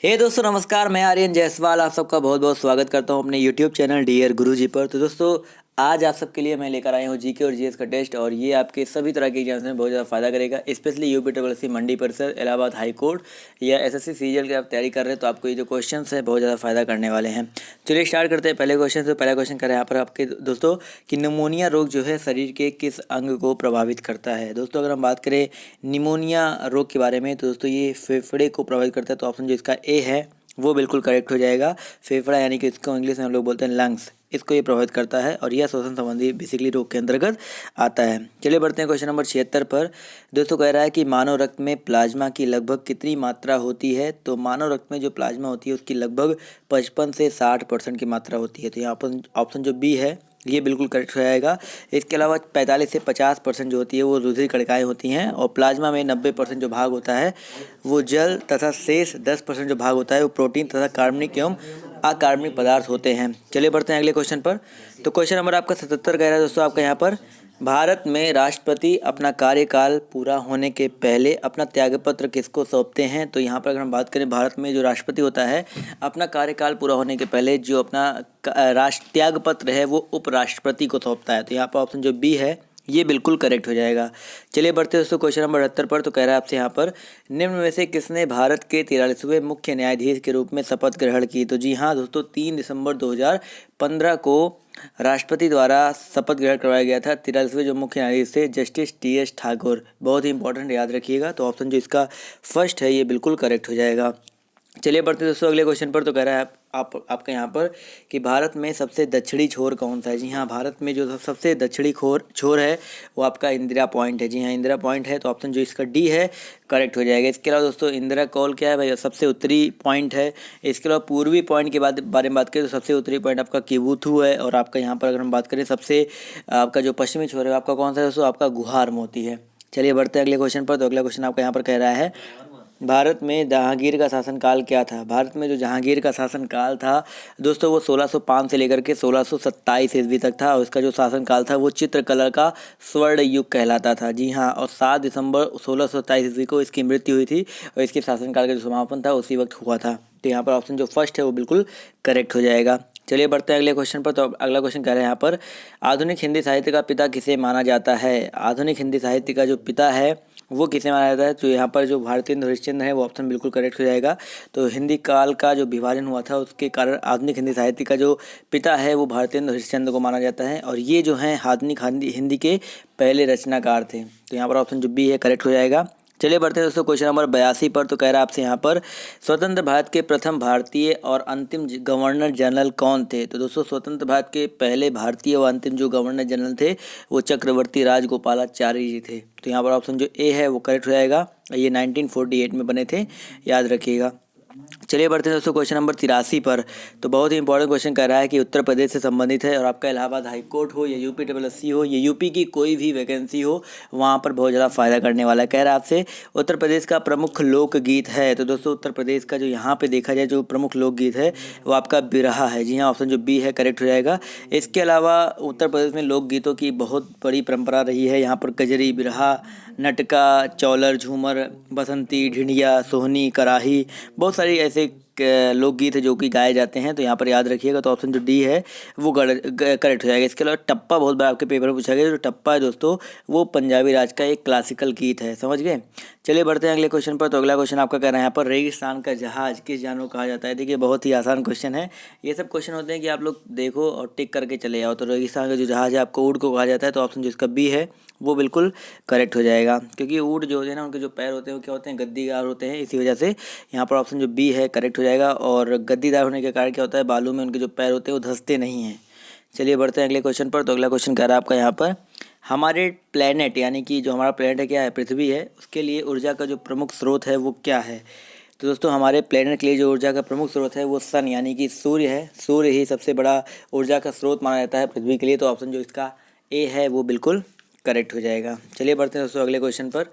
हे दोस्तों नमस्कार। मैं आर्यन जायसवाल आप सबका बहुत बहुत स्वागत करता हूं अपने यूट्यूब चैनल डियर गुरुजी पर। तो दोस्तों आज आप सबके लिए मैं लेकर आया हूं जीके और जीएस का टेस्ट, और ये आपके सभी तरह के एग्जाम्स में बहुत ज़्यादा फायदा करेगा। स्पेशली यूपी ट्रिपल एससी, मंडी परिसर, इलाहाबाद हाई कोर्ट या एसएससी सीजीएल की आप तैयारी कर रहे हैं तो आपको ये जो क्वेश्चंस हैं बहुत ज़्यादा फायदा करने वाले हैं। चलिए स्टार्ट करते हैं पहले क्वेश्चन से। पहला क्वेश्चन करें यहाँ पर आपके दोस्तों कि निमोनिया रोग जो है शरीर के किस अंग को प्रभावित करता है। दोस्तों अगर हम बात करें निमोनिया रोग के बारे में तो दोस्तों ये फेफड़े को प्रभावित करता है। तो ऑप्शन जो इसका ए है वो बिल्कुल करेक्ट हो जाएगा। फेफड़ा यानी कि इसको इंग्लिश में हम लोग बोलते हैं लंग्स, इसको ये प्रभावित करता है और यह श्वसन संबंधी बेसिकली रोग के अंतर्गत आता है। चलिए बढ़ते हैं क्वेश्चन नंबर 76 पर। दोस्तों कह रहा है कि मानव रक्त में प्लाज्मा की लगभग कितनी मात्रा होती है। तो मानव रक्त में जो प्लाज्मा होती है उसकी लगभग 55 से 60% की मात्रा होती है। तो यहाँ पर ऑप्शन जो बी है ये बिल्कुल करेक्ट हो जाएगा। इसके अलावा 45 से 50% जो होती है वो रुधिर कणिकाएँ होती हैं, और प्लाज्मा में 90% जो भाग होता है वो जल तथा शेष 10% जो भाग होता है वो प्रोटीन तथा कार्बनिक एवं अकार्बनिक पदार्थ होते हैं। चलिए बढ़ते हैं अगले क्वेश्चन पर। तो क्वेश्चन नंबर आपका 77 कह रहा है दोस्तों आपका यहाँ पर, भारत में राष्ट्रपति अपना कार्यकाल पूरा होने के पहले अपना त्यागपत्र किसको सौंपते हैं। तो यहाँ पर अगर हम बात करें भारत में जो राष्ट्रपति होता है अपना कार्यकाल पूरा होने के पहले जो अपना राष्ट्र त्यागपत्र है वो उपराष्ट्रपति को सौंपता है। तो यहाँ पर ऑप्शन जो बी है ये बिल्कुल करेक्ट हो जाएगा। चलिए बढ़ते दोस्तों क्वेश्चन नंबर 78 पर। तो कह रहा है आपसे यहाँ पर, निम्न में से किसने भारत के 43वें मुख्य न्यायाधीश के रूप में शपथ ग्रहण की। तो जी हाँ दोस्तों 3 दिसंबर 2015 को राष्ट्रपति द्वारा शपथ ग्रहण करवाया गया था। 43वें जो मुख्य न्यायाधीश थे जस्टिस टी.एस. ठाकुर, बहुत ही इंपॉर्टेंट याद रखिएगा। तो ऑप्शन जो इसका फर्स्ट है ये बिल्कुल करेक्ट हो जाएगा। चलिए बढ़ते दोस्तों अगले क्वेश्चन पर। तो कह रहा है आपका यहाँ पर कि भारत में सबसे दक्षिणी छोर कौन सा है। जी हाँ भारत में जो सबसे दक्षिणी छोर है वो आपका इंदिरा पॉइंट है। जी हाँ इंदिरा पॉइंट है। तो ऑप्शन जो इसका डी है करेक्ट हो जाएगा। इसके अलावा दोस्तों इंदिरा कॉल क्या है भाई, सबसे उत्तरी पॉइंट है। इसके अलावा पूर्वी पॉइंट के बारे में बात करें तो सबसे उत्तरी पॉइंट आपका किबुथु है। और आपका यहाँ पर अगर हम बात करें सबसे आपका जो पश्चिमी छोर है आपका कौन सा है दोस्तों, आपका गुहार मोती है। चलिए बढ़ते हैं अगले क्वेश्चन पर। तो अगला क्वेश्चन आपका यहाँ पर कह रहा है, भारत में जहांगीर का शासनकाल क्या था। भारत में जो जहांगीर का शासनकाल था दोस्तों वो 1605 से लेकर के 1627 ईस्वी तक था, और इसका जो शासनकाल था वो चित्रकला का स्वर्ण युग कहलाता था। जी हाँ, और 7 दिसंबर 1627 ईस्वी को इसकी मृत्यु हुई थी, और इसके शासनकाल का जो समापन था उसी वक्त हुआ था। तो यहाँ पर ऑप्शन जो फर्स्ट है वो बिल्कुल करेक्ट हो जाएगा। चलिए बढ़ते हैं अगले क्वेश्चन पर। तो अगला क्वेश्चन कह रहे हैं यहाँ पर, आधुनिक हिंदी साहित्य का पिता किसे माना जाता है। आधुनिक हिंदी साहित्य का जो पिता है वो किसे माना जाता है। तो यहाँ पर जो भारतेंदु हरिश्चंद्र है वो ऑप्शन बिल्कुल करेक्ट हो जाएगा। तो हिंदी काल का जो विभाजन हुआ था उसके कारण आधुनिक हिंदी साहित्य का जो पिता है वो भारतेंदु हरिश्चंद्र को माना जाता है, और ये जो हैं आधुनिक हिंदी के पहले रचनाकार थे। तो यहाँ पर ऑप्शन जो बी है करेक्ट हो जाएगा। चलिए बढ़ते हैं दोस्तों क्वेश्चन नंबर 82 पर। तो कह रहा है आपसे यहाँ पर, स्वतंत्र भारत के प्रथम भारतीय और अंतिम गवर्नर जनरल कौन थे। तो दोस्तों स्वतंत्र भारत के पहले भारतीय और अंतिम जो गवर्नर जनरल थे वो चक्रवर्ती राजगोपालाचारी जी थे। तो यहाँ पर ऑप्शन जो ए है वो करेक्ट हो जाएगा। ये 1948 में बने थे, याद रखिएगा। चलिए बढ़ते हैं दोस्तों क्वेश्चन नंबर 83 पर। तो बहुत ही इंपॉर्टेंट क्वेश्चन कह रहा है कि उत्तर प्रदेश से संबंधित है, और आपका इलाहाबाद हाई कोर्ट हो या यूपी ट्रिपल एससी हो या यूपी की कोई भी वैकेंसी हो वहाँ पर बहुत ज़्यादा फायदा करने वाला है। कह रहा है आपसे, उत्तर प्रदेश का प्रमुख लोकगीत है। तो दोस्तों उत्तर प्रदेश का जो यहाँ पे देखा जाए जो प्रमुख लोकगीत है वो आपका बिरहा है। जी हाँ ऑप्शन जो बी है करेक्ट हो जाएगा। इसके अलावा उत्तर प्रदेश में लोकगीतों की बहुत बड़ी परंपरा रही है। यहाँ पर कजरी, बिरहा, नटका, चौलर, झूमर, बसंती, ढिंडिया, सोहनी, कराही, बहुत सारी ऐसे लोकगीत है जो कि गाए जाते हैं। तो यहाँ पर याद रखिएगा। तो ऑप्शन जो डी है वो करेक्ट हो जाएगा। इसके अलावा टप्पा बहुत बार आपके पेपर में पूछा गया। जो टप्पा है दोस्तों वो पंजाबी राज का एक क्लासिकल गीत है, समझ गए। चलिए बढ़ते हैं अगले क्वेश्चन पर। तो अगला क्वेश्चन आपका कह रहा है यहाँ पर, रेगिस्तान का जहाज किस जानवर कहा जाता है। देखिए बहुत ही आसान क्वेश्चन है। ये सब क्वेश्चन होते हैं कि आप लोग देखो और टिक करके चले जाओ। तो रेगिस्तान का जो जहाज है आपको ऊँट को कहा जाता है। तो ऑप्शन जिसका बी है वो बिल्कुल करेक्ट हो जाएगा, क्योंकि ऊँट जो होते हैं ना उनके जो पैर होते हैं वो क्या होते हैं, गद्दीदार होते हैं। इसी वजह से यहाँ पर ऑप्शन जो बी है करेक्ट हो जाएगा। और गद्दीदार होने के कारण क्या होता है, बालू में उनके जो पैर होते हैं वो धंसते नहीं हैं। चलिए बढ़ते हैं अगले क्वेश्चन पर। तो अगला क्वेश्चन कह रहा है आपका यहाँ पर, हमारे प्लेनेट यानी कि जो हमारा प्लेनेट है क्या है, पृथ्वी है, उसके लिए ऊर्जा का जो प्रमुख स्रोत है वो क्या है। तो दोस्तों हमारे प्लेनेट के लिए जो ऊर्जा का प्रमुख स्रोत है वो सन यानी कि सूर्य है। सूर्य ही सबसे बड़ा ऊर्जा का स्रोत माना जाता है पृथ्वी के लिए। तो ऑप्शन जो इसका ए है वो बिल्कुल करेक्ट हो जाएगा। चलिए बढ़ते हैं दोस्तों अगले क्वेश्चन पर।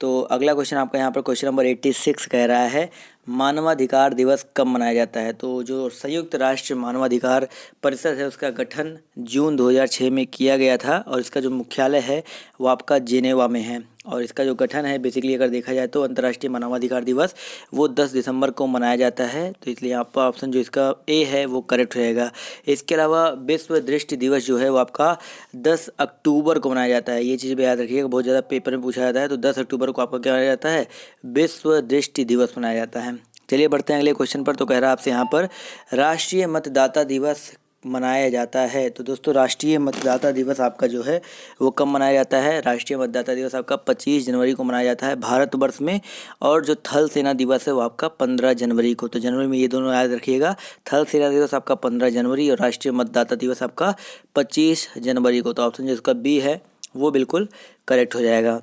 तो अगला क्वेश्चन आपका यहाँ पर क्वेश्चन नंबर 86 कह रहा है मानवाधिकार दिवस कब मनाया जाता है। तो जो संयुक्त राष्ट्र मानवाधिकार परिषद है उसका गठन जून 2006 में किया गया था और इसका जो मुख्यालय है वो आपका जेनेवा में है। और इसका जो गठन है बेसिकली अगर देखा जाए तो अंतर्राष्ट्रीय मानवाधिकार दिवस वो 10 दिसंबर को मनाया जाता है। तो इसलिए यहाँ पर ऑप्शन जो इसका ए है वो करेक्ट रहेगा। इसके अलावा विश्व दृष्टि दिवस जो है वो आपका 10 अक्टूबर को मनाया जाता है। ये चीज़ भी याद रखिएगा, बहुत ज़्यादा पेपर में पूछा जाता है। तो 10 अक्टूबर को आपका क्या मनाया जाता है, विश्व दृष्टि दिवस मनाया जाता है। चलिए बढ़ते हैं अगले क्वेश्चन पर। तो कह रहा है आपसे यहाँ पर राष्ट्रीय मतदाता दिवस मनाया जाता है। तो दोस्तों राष्ट्रीय मतदाता दिवस आपका जो है वो कब मनाया जाता है। राष्ट्रीय मतदाता दिवस आपका 25 जनवरी को मनाया जाता है भारतवर्ष में। और जो थल सेना दिवस है वो आपका 15 जनवरी को। तो जनवरी में ये दोनों याद रखिएगा, थल सेना दिवस आपका 15 जनवरी और राष्ट्रीय मतदाता दिवस आपका 25 जनवरी को। तो ऑप्शन जो इसका बी है वो बिल्कुल करेक्ट हो जाएगा।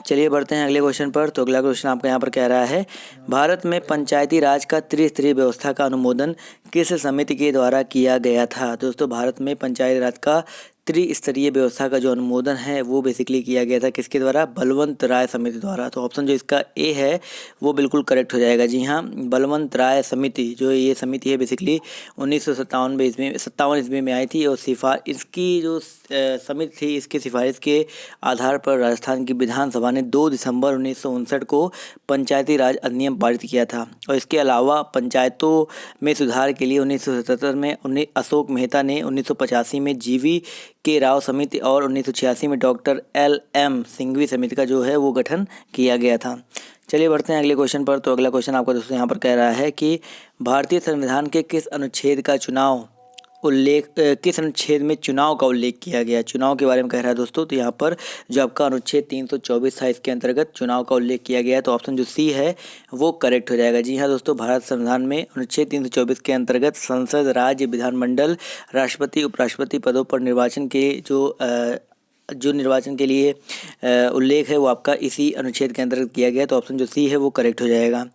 चलिए बढ़ते हैं अगले क्वेश्चन पर। तो अगला क्वेश्चन आपका यहाँ पर कह रहा है भारत में पंचायती राज का त्रिस्तरीय व्यवस्था का अनुमोदन किस समिति के द्वारा किया गया था। दोस्तों भारत में पंचायती राज का त्रिस्तरीय व्यवस्था का जो अनुमोदन है वो बेसिकली किया गया था किसके द्वारा, बलवंत राय समिति द्वारा। तो ऑप्शन जो इसका ए है वो बिल्कुल करेक्ट हो जाएगा। जी हाँ, बलवंत राय समिति जो ये समिति है बेसिकली 1957 ईस्वी में आई थी और इसकी जो समिति थी इसकी सिफारिश के आधार पर राजस्थान की विधानसभा ने 2 दिसंबर 1959 को पंचायती राज अधिनियम पारित किया था। और इसके अलावा पंचायतों में सुधार के लिए 1977 में अशोक मेहता ने 1985 में जीवी के राव समिति और 1986 में डॉक्टर LM सिंघवी समिति का जो है वो गठन किया गया था। चलिए बढ़ते हैं अगले क्वेश्चन पर। तो अगला क्वेश्चन आपका दोस्तों यहाँ पर कह रहा है कि भारतीय संविधान के किस अनुच्छेद में चुनाव का उल्लेख किया गया। चुनाव के बारे में कह रहा है दोस्तों। तो यहाँ पर जो आपका अनुच्छेद 324 था इसके अंतर्गत चुनाव का उल्लेख किया गया है। तो ऑप्शन जो सी है वो करेक्ट हो जाएगा। जी हाँ दोस्तों, भारत संविधान में अनुच्छेद 324 के अंतर्गत संसद, राज्य, विधानमंडल, राष्ट्रपति, उपराष्ट्रपति पदों पर निर्वाचन के जो निर्वाचन के लिए उल्लेख है वो आपका इसी अनुच्छेद के अंतर्गत किया गया। तो ऑप्शन जो सी है वो करेक्ट हो जाएगा।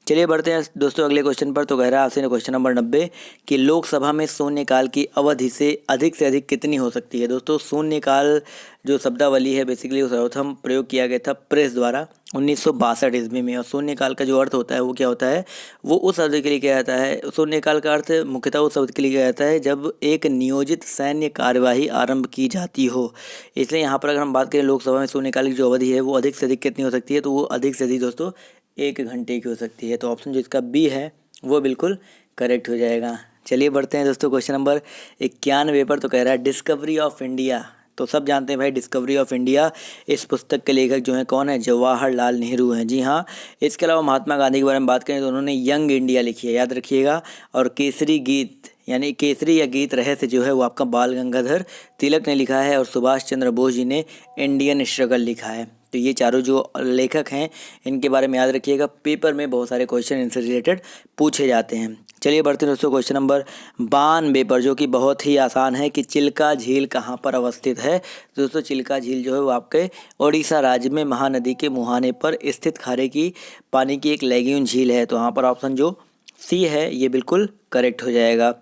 चलिए बढ़ते हैं दोस्तों अगले क्वेश्चन पर। तो कह रहा है आपसे क्वेश्चन नंबर 90 कि लोकसभा में शून्यकाल की अवधि से अधिक कितनी हो सकती है। दोस्तों शून्यकाल जो शब्दावली है बेसिकली सर्वप्रथम प्रयोग किया गया था प्रेस द्वारा 1962 ईस्वी में। और शून्यकाल का जो अर्थ होता है वो क्या होता है, वो उस अवधि के लिए किया जाता है। शून्यकाल का अर्थ मुख्यतः उस अवधि के लिए किया जाता है जब एक नियोजित सैन्य कार्यवाही आरंभ की जाती हो। इसलिए यहाँ पर अगर हम बात करें लोकसभा में शून्यकाल की जो अवधि है वो अधिक से अधिक कितनी हो सकती है, तो वो अधिक से अधिक दोस्तों 1 घंटे की हो सकती है। तो ऑप्शन जो इसका बी है वो बिल्कुल करेक्ट हो जाएगा। चलिए बढ़ते हैं दोस्तों क्वेश्चन नंबर 91 पर। तो कह रहा है डिस्कवरी ऑफ इंडिया। तो सब जानते हैं भाई डिस्कवरी ऑफ इंडिया इस पुस्तक के लेखक जो हैं कौन है, जवाहरलाल नेहरू हैं। जी हाँ, इसके अलावा महात्मा गांधी के बारे में बात करें तो उन्होंने यंग इंडिया लिखी है, याद रखिएगा। और केसरी गीत यानी केसरी या गीत रहस्य जो है वो आपका बाल गंगाधर तिलक ने लिखा है। और सुभाष चंद्र बोस जी ने इंडियन स्ट्रगल लिखा है। तो ये चारों जो लेखक हैं इनके बारे में याद रखिएगा, पेपर में बहुत सारे क्वेश्चन इनसे रिलेटेड पूछे जाते हैं। चलिए बढ़ते हैं दोस्तों क्वेश्चन नंबर 92 पर, जो कि बहुत ही आसान है कि चिल्का झील कहाँ पर अवस्थित है। दोस्तों चिल्का झील जो है वो आपके ओडिशा राज्य में महानदी के मुहाने पर स्थित खारे की पानी की एक लैगून झील है। तो यहाँ पर ऑप्शन जो सी है ये बिल्कुल करेक्ट हो जाएगा।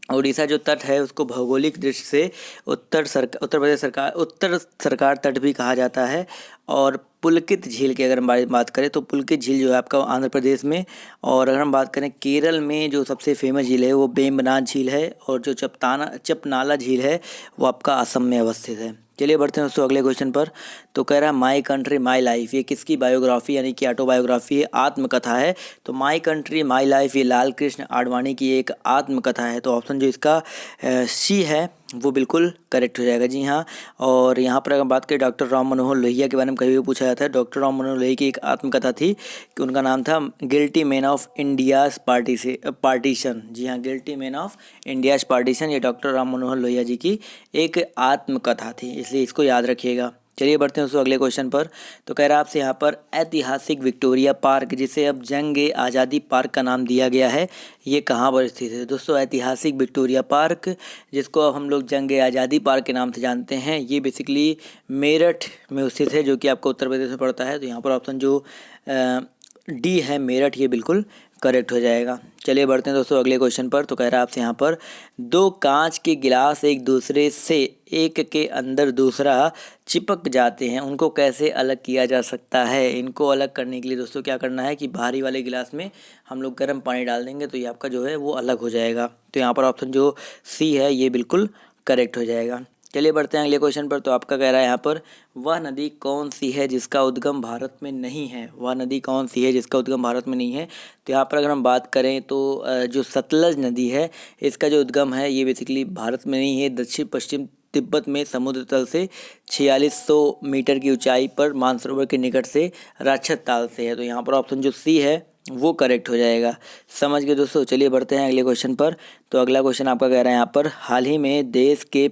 उड़ीसा जो तट है उसको भौगोलिक दृष्टि से उत्तर सरकार तट भी कहा जाता है। और पुलकित झील की अगर हम बात करें तो पुलकित झील जो है आपका आंध्र प्रदेश में। और अगर हम बात करें केरल में जो सबसे फेमस झील है वो वेम्बनाड झील है। और जो चपनाला झील है वो आपका असम में अवस्थित है। चलिए बढ़ते हैं दोस्तों अगले क्वेश्चन पर। तो कह रहा है माई कंट्री माई लाइफ, ये किसकी बायोग्राफी यानी कि ऑटोबायोग्राफी है, आत्मकथा है। तो माई कंट्री माई लाइफ ये लाल कृष्ण आडवाणी की एक आत्मकथा है। तो ऑप्शन जो इसका सी है वो बिल्कुल करेक्ट हो जाएगा। जी हाँ, और यहाँ पर अगर बात करें डॉक्टर राम मनोहर लोहिया के बारे में कभी भी पूछा जाता है। डॉक्टर राम मनोहर लोहिया की एक आत्मकथा थी कि उनका नाम था guilty man of India's partition. जी हाँ, guilty man of India's partition ये डॉक्टर राम मनोहर लोहिया जी की एक आत्मकथा थी, इसलिए इसको याद रखिएगा। चलिए बढ़ते हैं दोस्तों अगले क्वेश्चन पर। तो कह रहा है आपसे यहाँ पर ऐतिहासिक विक्टोरिया पार्क, जिसे अब जंग आज़ादी पार्क का नाम दिया गया है, ये कहाँ पर स्थित है। दोस्तों ऐतिहासिक विक्टोरिया पार्क जिसको अब हम लोग जंग आज़ादी पार्क के नाम से जानते हैं, ये बेसिकली मेरठ में स्थित है, जो कि आपको उत्तर प्रदेश में पड़ता है। तो यहाँ पर ऑप्शन जो डी है मेरठ, ये बिल्कुल करेक्ट हो जाएगा। चलिए बढ़ते हैं दोस्तों अगले क्वेश्चन पर। तो कह रहा है आपसे यहाँ पर, दो कांच के गिलास एक दूसरे से एक के अंदर दूसरा चिपक जाते हैं, उनको कैसे अलग किया जा सकता है। इनको अलग करने के लिए दोस्तों क्या करना है कि बाहरी वाले गिलास में हम लोग गर्म पानी डाल देंगे तो ये आपका जो है वो अलग हो जाएगा। तो यहाँ पर ऑप्शन जो सी है ये बिल्कुल करेक्ट हो जाएगा। चलिए बढ़ते हैं अगले क्वेश्चन पर। तो आपका कह रहा है यहाँ पर, वह नदी कौन सी है जिसका उद्गम भारत में नहीं है। वह नदी कौन सी है जिसका उद्गम भारत में नहीं है। तो यहाँ पर अगर हम बात करें तो जो सतलज नदी है इसका जो उद्गम है ये बेसिकली भारत में नहीं है। दक्षिण पश्चिम तिब्बत में समुद्र तल से 4600 मीटर की ऊंचाई पर मानसरोवर के निकट से राक्षस ताल से है। तो यहाँ पर ऑप्शन जो सी है वो करेक्ट हो जाएगा। समझ गए दोस्तों। चलिए बढ़ते हैं अगले क्वेश्चन पर। तो अगला क्वेश्चन आपका कह रहा है यहाँ पर, हाल ही में देश के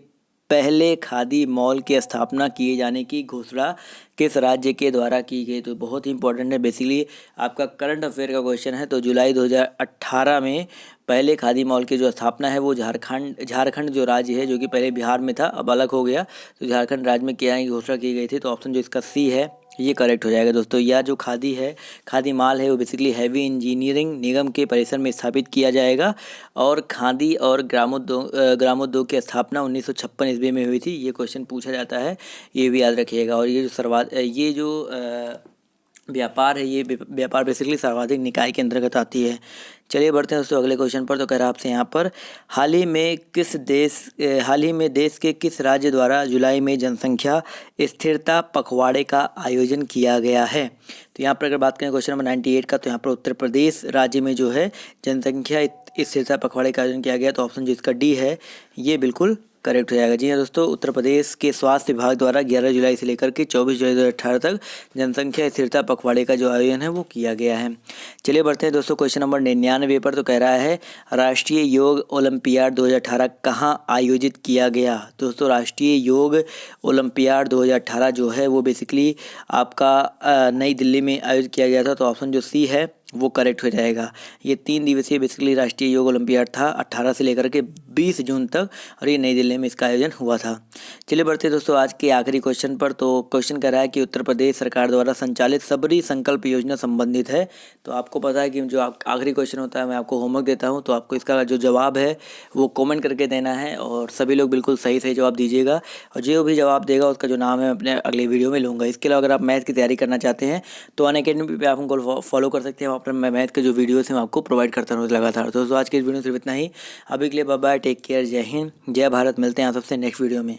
पहले खादी मॉल की स्थापना किए जाने की घोषणा किस राज्य के द्वारा की गई। तो बहुत ही इंपॉर्टेंट है, बेसिकली आपका करंट अफेयर का क्वेश्चन है। तो जुलाई 2018 में पहले खादी मॉल की जो स्थापना है वो झारखंड जो राज्य है, जो कि पहले बिहार में था अब अलग हो गया, तो झारखंड राज्य में किया जाने की घोषणा की गई थी। तो ऑप्शन जो इसका सी है ये करेक्ट हो जाएगा दोस्तों। यह जो खादी माल है वो बेसिकली हैवी इंजीनियरिंग निगम के परिसर में स्थापित किया जाएगा। और खादी और ग्रामोद्योग की स्थापना 1956 ईस्वी में हुई थी। ये क्वेश्चन पूछा जाता है, ये भी याद रखिएगा। और ये जो व्यापार है ये व्यापार बेसिकली सर्वाधिक निकाय के अंतर्गत आती है। चलिए बढ़ते हैं दोस्तों अगले क्वेश्चन पर। तो कह रहा है आपसे यहाँ पर, हाल ही में देश के किस राज्य द्वारा जुलाई में जनसंख्या स्थिरता पखवाड़े का आयोजन किया गया है। तो यहाँ पर अगर बात करें क्वेश्चन नंबर 98 का, तो यहाँ पर उत्तर प्रदेश राज्य में जो है जनसंख्या स्थिरता पखवाड़े का आयोजन किया गया। तो ऑप्शन जो इसका डी है ये बिल्कुल करेक्ट हो जाएगा। जी हाँ दोस्तों, उत्तर प्रदेश के स्वास्थ्य विभाग द्वारा 11 जुलाई से लेकर के 24 जुलाई 2018 तक जनसंख्या स्थिरता पखवाड़े का जो आयोजन है वो किया गया है। चलिए बढ़ते हैं दोस्तों क्वेश्चन नंबर 99 पर। तो कह रहा है, राष्ट्रीय योग ओलंपियाड 2018 कहाँ आयोजित किया गया। दोस्तों राष्ट्रीय योग ओलंपियाड 2018 जो है वो बेसिकली आपका नई दिल्ली में आयोजित किया गया था। तो ऑप्शन जो सी है वो करेक्ट हो जाएगा। ये 3 दिवसीय बेसिकली राष्ट्रीय योग ओलंपियाड था 18 से लेकर के 20 जून तक, और ये नई दिल्ली में इसका आयोजन हुआ था। चलिए बढ़ते दोस्तों आज के आखिरी क्वेश्चन पर। तो क्वेश्चन कह रहा है कि उत्तर प्रदेश सरकार द्वारा संचालित सबरी संकल्प योजना संबंधित है। तो आपको पता है कि जो आखिरी क्वेश्चन होता है मैं आपको होमवर्क देता हूँ, तो आपको इसका जो जवाब है वो कॉमेंट करके देना है, और सभी लोग बिल्कुल सही सही जवाब दीजिएगा। और जो भी जवाब देगा उसका जो नाम है अपने अगले वीडियो में लूँगा। इसके अलावा अगर आप मैथ की तैयारी करना चाहते हैं तो अनअकैडमी पे आप हमको फॉलो कर सकते हैं। वहाँ पर मैं मैथ के जो वीडियोस हैं मैं आपको प्रोवाइड करता रहूँ लगातार। तो दोस्तों आज के इस वीडियो में सिर्फ इतना ही। अभी के लिए बाय बाय, टेक केयर, जय हिंद, जय भारत। मिलते हैं आप सबसे नेक्स्ट वीडियो में।